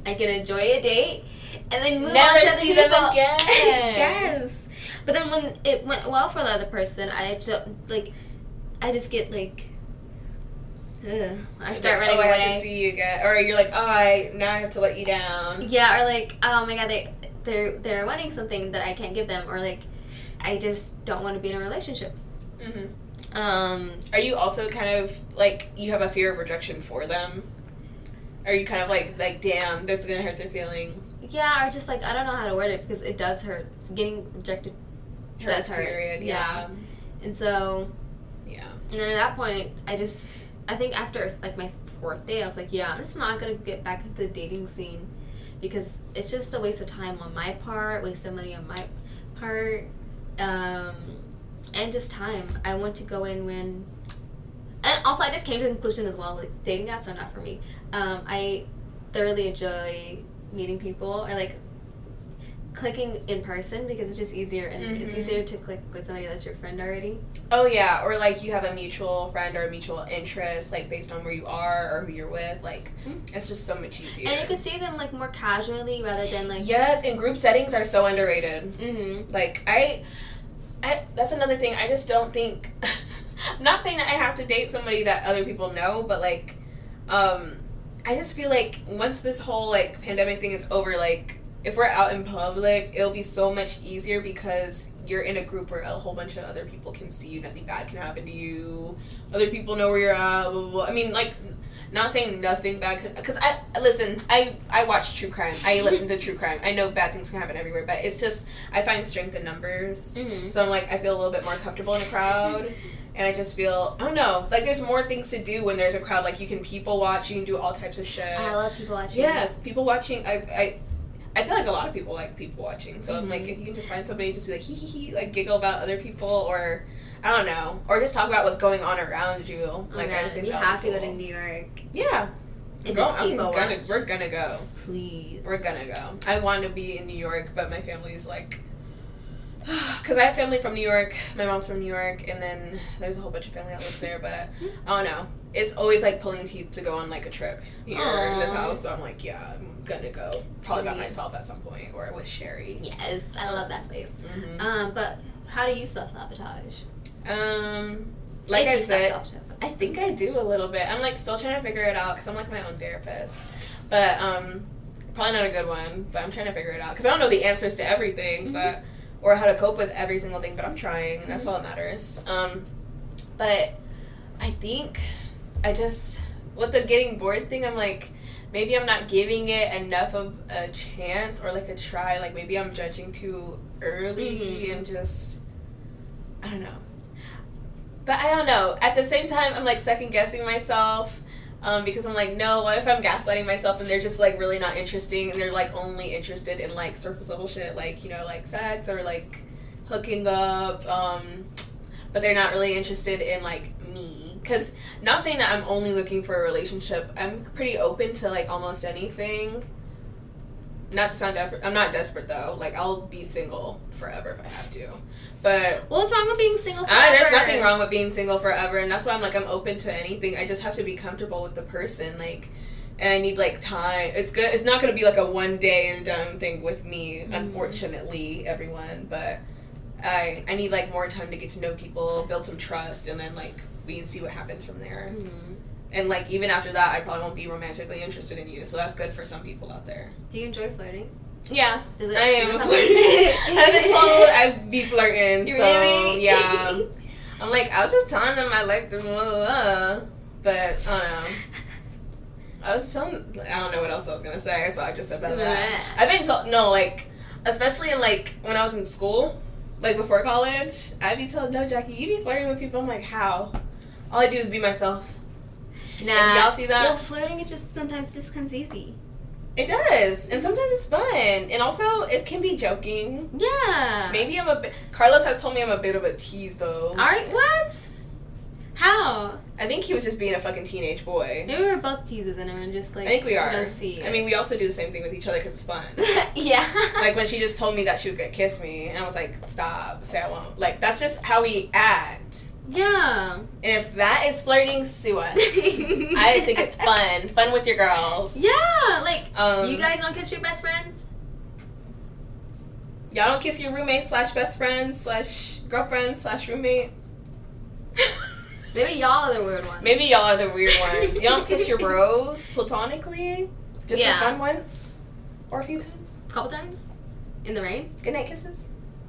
I can enjoy a date and then move on to other people. Never see them again. Yes. But then when it went well for the other person, I just get, like, I start running away. I have to see you again. Or you're like, now I have to let you down. Yeah, or like, oh my god, they're wanting something that I can't give them, or like, I just don't want to be in a relationship. Mm-hmm. Are you also kind of like, you have a fear of rejection for them? Are you kind of like damn, that's gonna hurt their feelings? Yeah, or just like, I don't know how to word it because it does hurt. Getting rejected does hurt. Period. Yeah. And so. Yeah. And then at that point, I think after, like, my 4th day, I was like, I'm just not going to get back into the dating scene because it's just a waste of time on my part, waste of money on my part, and just time. I want to go in when... And also, I just came to the conclusion as well, like, dating apps are not for me. I thoroughly enjoy meeting people, or, like, clicking in person because it's just easier, and it's easier to click with somebody that's your friend already. Oh yeah, or like you have a mutual friend or a mutual interest, like based on where you are or who you're with, like it's just so much easier. And you can see them like more casually rather than like... Yes, and group settings are so underrated. Mm-hmm. Like I that's another thing. I just don't think... I'm not saying that I have to date somebody that other people know, but like I just feel like once this whole like pandemic thing is over, like if we're out in public, it'll be so much easier because you're in a group where a whole bunch of other people can see you. Nothing bad can happen to you. Other people know where you're at. Blah, blah, blah. I mean, like, not saying nothing bad could... Because I watch true crime. I listen to true crime. I know bad things can happen everywhere, but it's just... I find strength in numbers. Mm-hmm. So I'm like, I feel a little bit more comfortable in a crowd. And I just feel... I don't know. Like, there's more things to do when there's a crowd. Like, you can people watch. You can do all types of shit. I love people watching. Yes, people watching. I feel like a lot of people like people watching, so I'm like, if you can just find somebody, just be like, hee hee hee, like giggle about other people, or I don't know, or just talk about what's going on around you. Like, I just think we have to go to New York. Yeah, we're gonna go. Please, we're gonna go. I want to be in New York, but my family's like, because I have family from New York. My mom's from New York, and then there's a whole bunch of family that lives there, but I don't know. It's always like pulling teeth to go on like a trip here in this house, so I'm like, I'm gonna go probably by myself at some point, or with Sherry. Yes, I love that place. Mm-hmm. But how do you self-sabotage? Like I said, I think I do a little bit. I'm like still trying to figure it out because I'm like my own therapist, but probably not a good one. But I'm trying to figure it out because I don't know the answers to everything, but or how to cope with every single thing. But I'm trying, and that's all that matters. But I think I just, with the getting bored thing, I'm like, maybe I'm not giving it enough of a chance or like a try. Like maybe I'm judging too early and just, I don't know. But I don't know. At the same time, I'm like second guessing myself. Because I'm like, no, what if I'm gaslighting myself and they're just, like, really not interesting and they're, like, only interested in, like, surface level shit, like, you know, like, sex or, like, hooking up, but they're not really interested in, like, me. Because, not saying that I'm only looking for a relationship, I'm pretty open to, like, almost anything. Not to sound desperate, I'm not desperate, though. Like, I'll be single forever if I have to. But what's wrong with being single forever? There's nothing wrong with being single forever, and that's why I'm like, I'm open to anything. I just have to be comfortable with the person, like, and I need, like, time. It's not gonna be like a one day and done thing with me, unfortunately, everyone. But I need, like, more time to get to know people, build some trust, and then, like, we can see what happens from there. And, like, even after that, I probably won't be romantically interested in you. So that's good for some people out there. Do you enjoy flirting? Yeah, I am a flirting. I've been told I'd be flirting, so really? Yeah. I'm like, I was just telling them I liked them, but I don't know. I don't know what else I was gonna say, so I just said that. I've been told, no, like, especially in, like, when I was in school, like, before college, I'd be told, no, Jackie, you be flirting with people. I'm like, how? All I do is be myself. Nah. And y'all see that? Well, flirting, it just sometimes just comes easy. It does, and sometimes it's fun, and also it can be joking. Yeah. Maybe Carlos has told me I'm a bit of a tease, though. What? How? I think he was just being a fucking teenage boy. Maybe we're both teases, and everyone just, like, I think we are. don't see it. I mean, we also do the same thing with each other because it's fun. Yeah. Like, when she just told me that she was gonna kiss me, and I was like, stop, say I won't. Like, that's just how we act. Yeah. And if that is flirting, sue us. I just think it's fun. Fun with your girls. Yeah, like, you guys don't kiss your best friends? Y'all don't kiss your roommate / best friend / girlfriend / roommate? Maybe y'all are the weird ones. Maybe y'all are the weird ones. You don't kiss your bros platonically? Just for fun once? Or a few times? A couple times? In the rain? Goodnight kisses?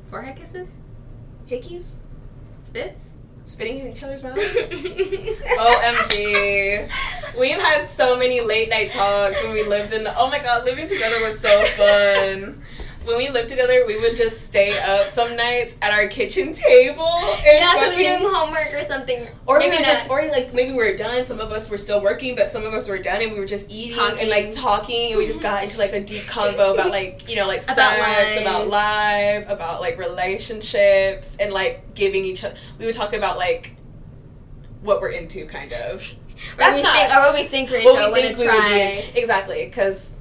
Forehead kisses? Hickeys? Spits? Spitting in each other's mouths? OMG. We've had so many late night talks when we lived oh my god, living together was so fun. When we lived together, we would just stay up some nights at our kitchen table. And because we were doing homework or something. Or maybe maybe we were done. Some of us were still working, but some of us were done, and we were just eating and, like, talking, and we just got into, like, a deep convo about, like, you know, like, sex, about life, about, like, relationships, and, like, giving each other. We would talk about, like, what we're into, kind of. What we think we're into, what we want to try. Exactly, because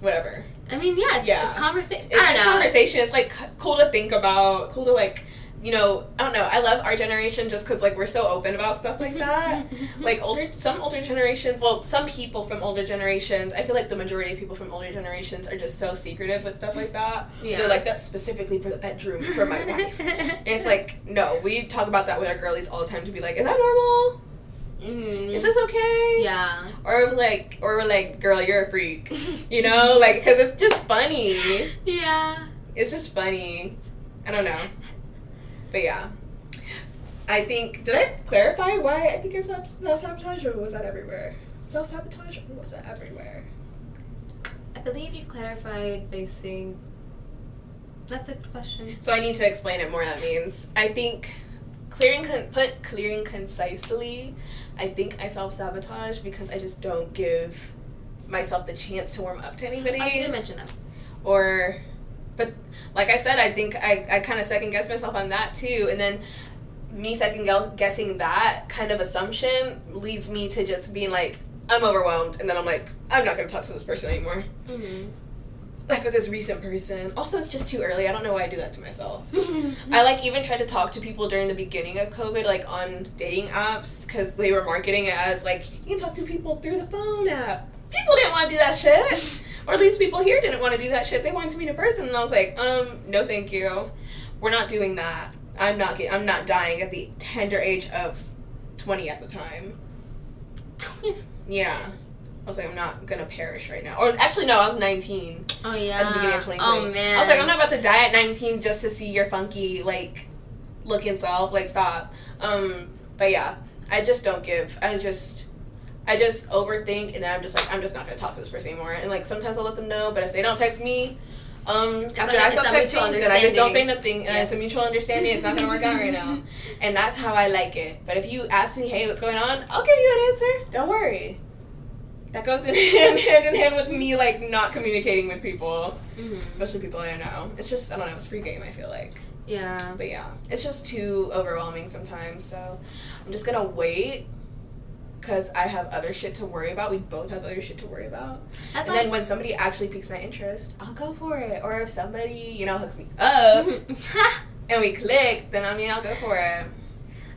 whatever. I mean, it's conversation. It's just conversation. It's, like, cool to think about, cool to, like, you know, I don't know. I love our generation just because, like, we're so open about stuff like that. Like, some older generations, well, some people from older generations, I feel like the majority of people from older generations are just so secretive with stuff like that. Yeah. They're like, that's specifically for the bedroom for my wife. And it's like, no, we talk about that with our girlies all the time to be like, is that normal? Is this okay? Yeah. Or we're like, girl, you're a freak. You know? Like, because it's just funny. Yeah. It's just funny. I don't know. But yeah. I think, did I clarify why I think it's self-sabotage, or was that everywhere? Self-sabotage, or was that everywhere? I believe you clarified basing. That's a good question. So I need to explain it more. That means, I think, clearing concisely, I think I self-sabotage because I just don't give myself the chance to warm up to anybody. Oh, you did mention that. But like I said, I think I kind of second-guess myself on that too. And then me second-guessing that kind of assumption leads me to just being like, I'm overwhelmed. And then I'm like, I'm not going to talk to this person anymore. Mm-hmm. Like with this recent person. Also, it's just too early. I don't know why I do that to myself. I, like, even tried to talk to people during the beginning of COVID, like, on dating apps, because they were marketing it as, like, you can talk to people through the phone app. People didn't want to do that shit. Or at least people here didn't want to do that shit. They wanted to meet in person. And I was like, no thank you. We're not doing that. I'm not dying at the tender age of 20 at the time. Yeah. I was like, I'm not going to perish right now. Or actually, no, I was 19. Oh, yeah. At the beginning of 2020. Oh, man. I was like, I'm not about to die at 19 just to see your funky, like, looking self. Like, stop. But yeah, I just don't give. I just overthink, and then I'm just like, I'm just not going to talk to this person anymore. And, like, sometimes I'll let them know, but if they don't text me, after I stop texting, then I just don't say nothing, and it's a mutual understanding. It's not going to work out right now. And that's how I like it. But if you ask me, hey, what's going on, I'll give you an answer. Don't worry. that goes hand in hand with me, like, not communicating with people. Especially people I don't know. It's just, I don't know, it's free game, I feel like. Yeah. But yeah, it's just too overwhelming sometimes, so I'm just gonna wait, because I have other shit to worry about. We both have other shit to worry about. And then when somebody actually piques my interest, I'll go for it. Or if somebody, you know, hooks me up and we click, then I mean, I'll go for it.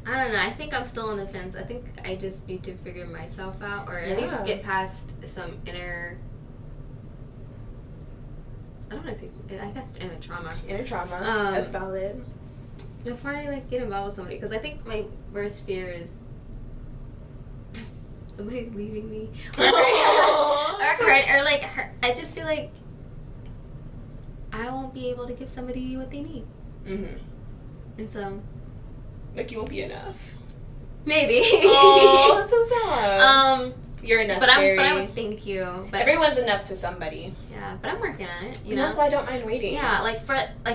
I don't know. I think I'm still on the fence. I think I just need to figure myself out, or at least get past some inner. I don't want to say. I guess inner trauma. Inner trauma. That's valid. Before I like get involved with somebody, because I think my worst fear is somebody leaving me, or like I just feel like I won't be able to give somebody what they need. And so. Like, you won't be enough. Maybe. Oh, that's so sad. You're enough, Sherry. But I'm thank you. But everyone's enough to somebody. Yeah, but I'm working on it. And that's why I don't mind waiting. Yeah, like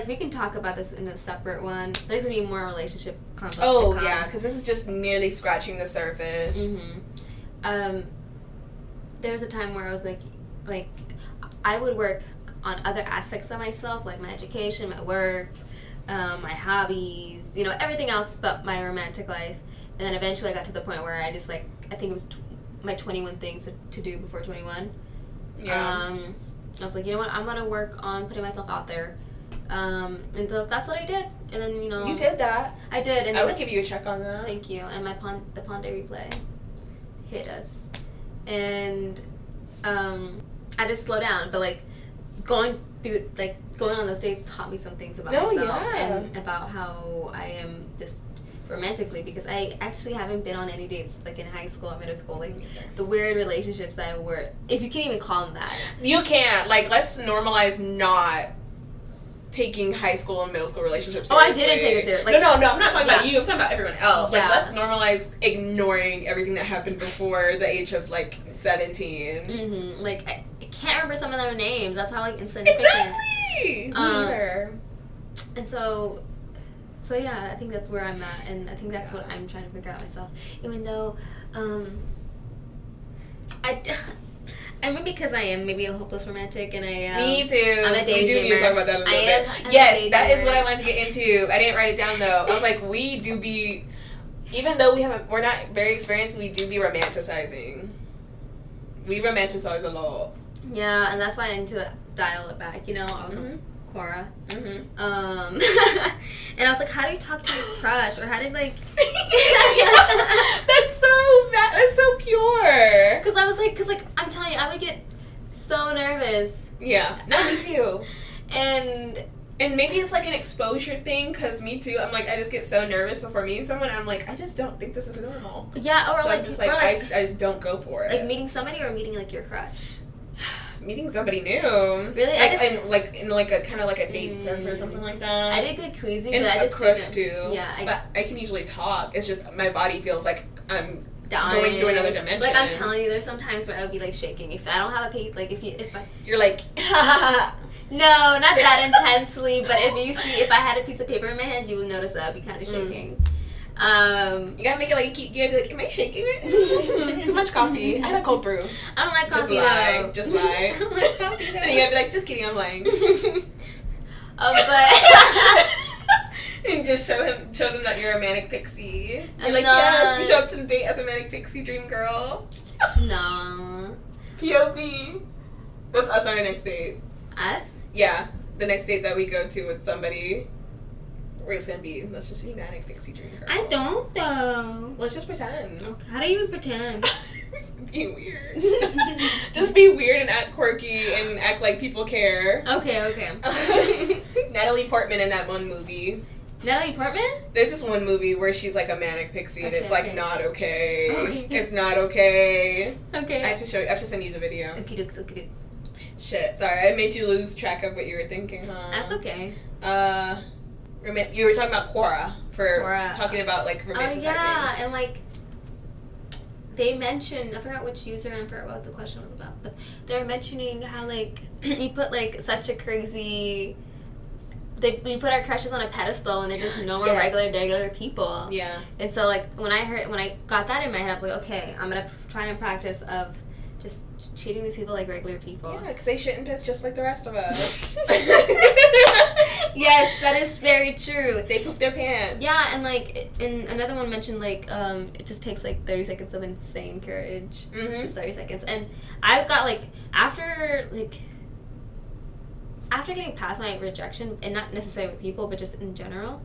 we can talk about this in a separate one. There's gonna be more relationship conflicts. Oh yeah, because this is just merely scratching the surface. There was a time where I was like, I would work on other aspects of myself, like my education, my work. My hobbies, you know, everything else but my romantic life. And then eventually I got to the point where I just, like, I think it was my 21 things to do before 21. Yeah. I was like, you know what, I'm going to work on putting myself out there. And that's what I did. And then, you know. You did that. I did. And I would give you a check on that. Thank you. And the Ponte replay hit us. And I just slowed down. But, like, going on those dates taught me some things about myself and about how I am just romantically, because I actually haven't been on any dates like in high school or middle school, like the weird relationships that were, if you can even call them that. You can't. Like, let's normalize not taking high school and middle school relationships seriously. I didn't take it seriously. No, I'm not talking about you. I'm talking about everyone else. Like, let's normalize ignoring everything that happened before the age of, like, 17. Like, I can't remember some of their names. That's how, like, insignificant. Exactly! Neither. And so yeah, I think that's where I'm at, and I think that's what I'm trying to figure out myself. Even though, I mean, because I am maybe a hopeless romantic, and I am. Me too. I'm a daydreamer. We do need to talk about that a little bit. Yes, that is what I wanted to get into. I didn't write it down though. I was like, we do be, even though we're not very experienced, we do be romanticizing. We romanticize a lot. Yeah, and that's why I need to dial it back. You know, I was Quora. And I was like, how do you talk to your crush, or how did like? That's so pure. Because I'm telling you, I would get so nervous. Yeah, no, me too. And maybe it's like an exposure thing, because me too. I'm like, I just get so nervous before meeting someone. I'm like, I just don't think this is normal. Yeah, or so like, I'm just like, I just don't go for it. Like meeting somebody or meeting like your crush. Meeting somebody new. Really? In a kind of like a date sense or something like that. I did good queasy, and but I just crush too. Yeah, but I can usually talk. It's just my body feels like I'm dying. Going through another dimension. Like I'm telling you, there's some times where I would be like shaking if I don't have a page. Like if I you're like no, not that intensely. But if I had a piece of paper in my hand, you would notice that I'd be kind of shaking. You gotta make it like a cute. You gotta be like, am I shaking it? Too much coffee. I had a cold brew. I don't like coffee though. Just lie. I don't like coffee though. And you gotta be like, just kidding, I'm lying. But and just show them that you're a manic pixie. You're like, not. yes, you show up to the date as a manic pixie dream girl. No. POV. That's us on our next date. Us? Yeah, the next date that we go to with somebody. Let's just be manic pixie dream girls. I don't though. Let's just pretend. Okay. How do you even pretend? Be weird. Just be weird and act quirky and act like people care. Okay. Natalie Portman in that one movie. Natalie Portman? There's this one movie where she's like a manic pixie and it's like not okay. It's not okay. Okay. I have to send you the video. Okie dokes. Shit, sorry, I made you lose track of what you were thinking, huh? That's okay. You were talking about Quora talking about like romanticizing. Yeah, and like they mentioned, I forgot which user and I forgot what the question was about, but they're mentioning how like you put like such a crazy. We put our crushes on a pedestal and they're just normal, regular people. Yeah. And so like when I got that in my head, I was like, okay, I'm gonna try and practice of just treating these people like regular people. Yeah, because they shit and piss just like the rest of us. Yes, that is very true. They poop their pants. Yeah, and like, and another one mentioned like, it just takes like 30 seconds of insane courage. Mm-hmm. Just 30 seconds. And I've got like, after getting past my rejection, and not necessarily with people, but just in general,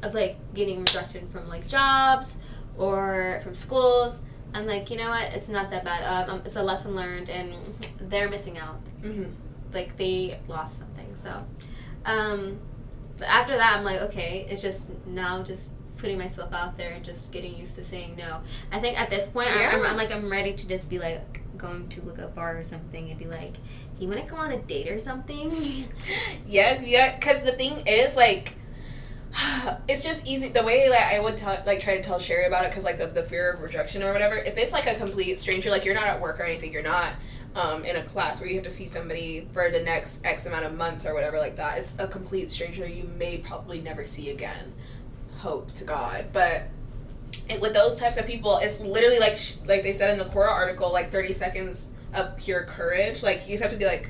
of like getting rejected from like jobs or from schools, I'm like, you know what, it's not that bad. It's a lesson learned, and they're missing out. Mm-hmm. Like, they lost something. So after that, I'm like, okay, it's just now just putting myself out there and just getting used to saying no. I think at this point, I'm ready to just be like going to like a bar or something and be like, do you want to go on a date or something? Yes, yeah, because the thing is, like, it's just easy. The way like I would try to tell Sherry about it, because like the fear of rejection or whatever. If it's like a complete stranger, like you're not at work or anything, you're not in a class where you have to see somebody for the next X amount of months or whatever like that. It's a complete stranger you may probably never see again. Hope to God. But with those types of people, it's literally like they said in the Quora article, like 30 seconds of pure courage. Like you just have to be like,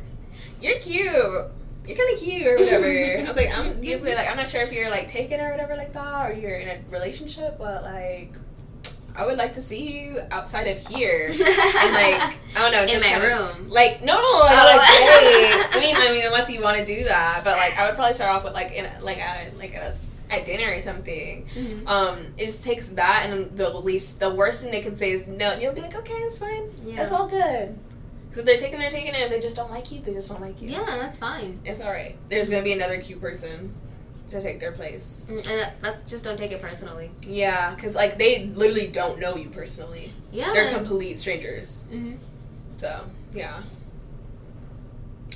you're cute. You're kind of cute or whatever. I was like, I'm usually like, I'm not sure if you're like taken or whatever like that, or you're in a relationship, but like, I would like to see you outside of here. And like, I don't know, just in my room. Like, no, like, hey. I mean, unless you want to do that, but like, I would probably start off with like at dinner or something. Mm-hmm. It just takes that, and the worst thing they can say is no, and you'll be like, okay, it's fine. Yeah. That's all good. Because if they're taking it. If they just don't like you, they just don't like you. Yeah, that's fine. It's alright. There's going to be another cute person to take their place. And that's just don't take it personally. Yeah, because like they literally don't know you personally. Yeah. They're complete strangers. Mm-hmm. So, yeah.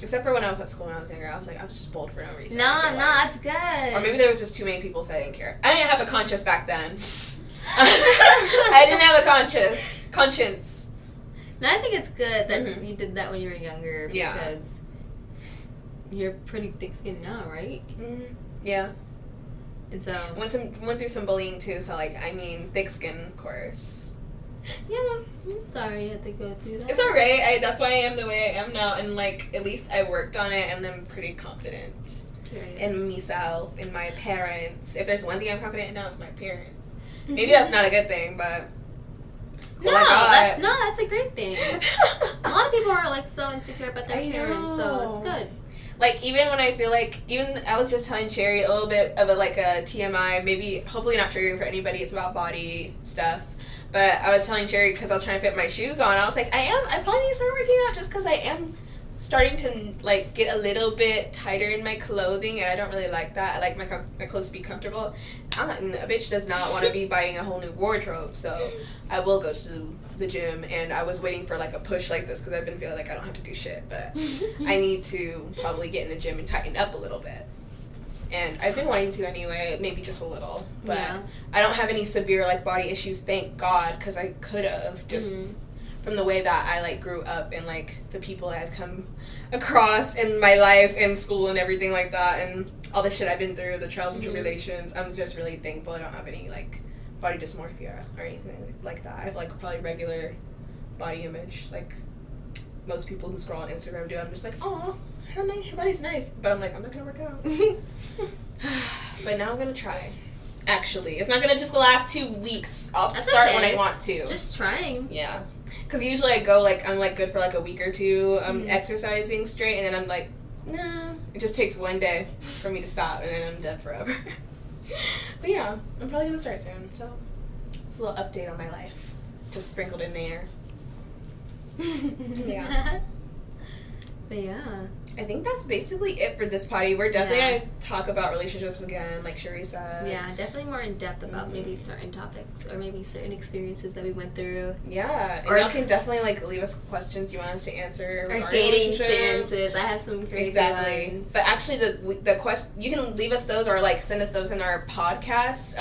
Except for when I was at school when I was younger, I was just bold for no reason. No, that's good. Or maybe there was just too many people so I didn't care. I didn't have a conscience back then. I didn't have a conscience. No, I think it's good that you did that when you were younger, because you're pretty thick-skinned now, right? Mm-hmm. Yeah. And so went through some bullying too, so like, I mean, thick skin, of course. Yeah. I'm sorry you had to go through that. It's alright. That's why I am the way I am now, and like, at least I worked on it, and I'm pretty confident in myself, in my parents. If there's one thing I'm confident in now, it's my parents. Maybe that's not a good thing, but that's a great thing. A lot of people are like so insecure about their parents, so it's good. Like, even when I feel like, I was just telling Sherry a little bit of a TMI, maybe, hopefully not triggering for anybody, it's about body stuff, but I was telling Sherry because I was trying to fit my shoes on, I was like, I probably need to start working out just because I am starting to, like, get a little bit tighter in my clothing, and I don't really like that. I like my clothes to be comfortable. And a bitch does not want to be buying a whole new wardrobe, so I will go to the gym, and I was waiting for, like, a push like this, because I've been feeling like I don't have to do shit, but I need to probably get in the gym and tighten up a little bit. And I've been wanting to anyway, maybe just a little, but I don't have any severe, like, body issues, thank God, because I could have, just from the way that I, like, grew up and, like, the people I've come across in my life and school and everything like that, and all the shit I've been through, the trials and tribulations. I'm just really thankful I don't have any, like, body dysmorphia or anything like that. I have, like, probably regular body image, like most people who scroll on Instagram do. I'm just like, oh, her body's nice, but I'm like, I'm not gonna work out. But now I'm gonna try. Actually, it's not gonna just last 2 weeks. I'll start when I want to. Just trying. Yeah. Because usually I go, like, I'm, like, good for, like, a week or two exercising straight, and then I'm like, nah. It just takes one day for me to stop, and then I'm done forever. But, yeah, I'm probably going to start soon, so it's a little update on my life. Just sprinkled in the air. Yeah. But, yeah. I think that's basically it for this potty. We're definitely going to talk about relationships again, like Sherry said. Yeah, definitely more in depth about maybe certain topics or maybe certain experiences that we went through. Yeah, and y'all can definitely like leave us questions you want us to answer. Or dating experiences. I have some crazy ones. But actually, the you can leave us those or like send us those in our podcast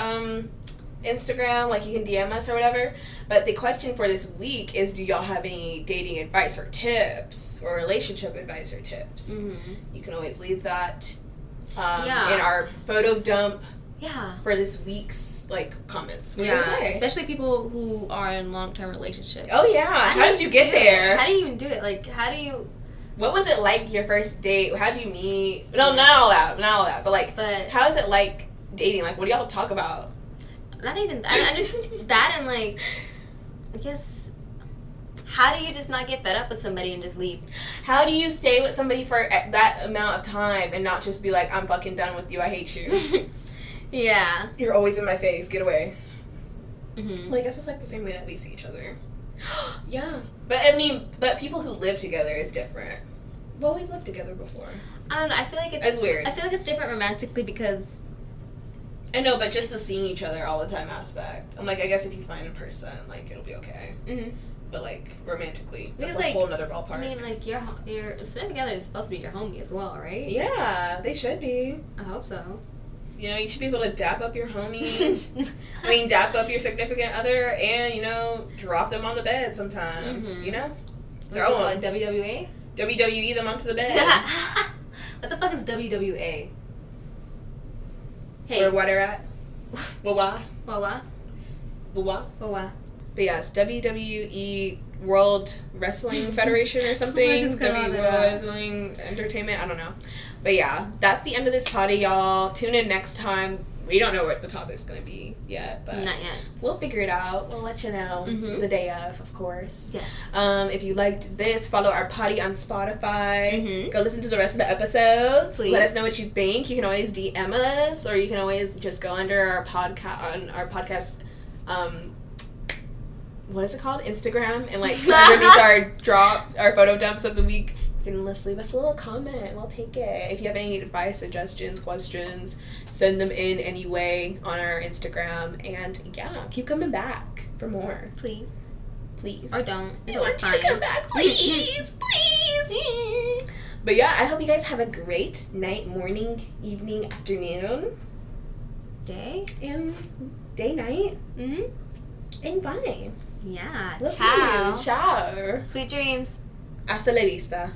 Instagram, like you can DM us or whatever. But the question for this week is, do y'all have any dating advice or tips or relationship advice or tips? You can always leave that in our photo dump Yeah. For this week's, like, comments. What yeah. do you say? Especially people who are in long-term relationships. Oh, yeah. How did you get there? How do you even do it? Like, how do you... What was it like your first date? How did you meet? No, not all that. But, like, how is it like dating? Like, what do y'all talk about? Not even... I just... that and, like... I guess... How do you just not get fed up with somebody and just leave? How do you stay with somebody for that amount of time and not just be like, I'm fucking done with you, I hate you? Yeah. You're always in my face, get away. Mm-hmm. Like, I guess it's like the same way that we see each other. Yeah. But people who live together is different. Well, we lived together before. I don't know, I feel like it's weird. I feel like it's different romantically because... I know, but just the seeing each other all the time aspect. I'm like, I guess if you find a person, like, it'll be okay. Mm-hmm. But, like, romantically, that's because, a whole nother ballpark. I mean, like, your sitting together is supposed to be your homie as well, right? Yeah, they should be. I hope so. You know, you should be able to dap up your homie. I mean, dap up your significant other and, you know, drop them on the bed sometimes, mm-hmm. you know? Throw them. WWE? WWE them onto the bed. What the fuck is WWA? Hey. Where water at? Wawa? Wawa? Wawa? Wawa. But yes, WWE World Wrestling Federation or something. Just World Wrestling Entertainment. I don't know. But yeah, that's the end of this potty, y'all. Tune in next time. We don't know what the topic's going to be yet, but not yet. We'll figure it out. We'll let you know the day of course. Yes. If you liked this, follow our potty on Spotify. Go listen to the rest of the episodes. Please. Let us know what you think. You can always DM us, or you can always just go under our podcast. What is it called? Instagram, and like underneath our photo dumps of the week. You can just leave us a little comment. We'll take it. If you have any advice, suggestions, questions, send them in anyway on our Instagram. And yeah, keep coming back for more. Please. Or don't. We want you to come back. Please. Please. But yeah, I hope you guys have a great night, morning, evening, afternoon. Day? And day, night. And bye. Yeah. Ciao. Sweet dreams. Hasta la vista.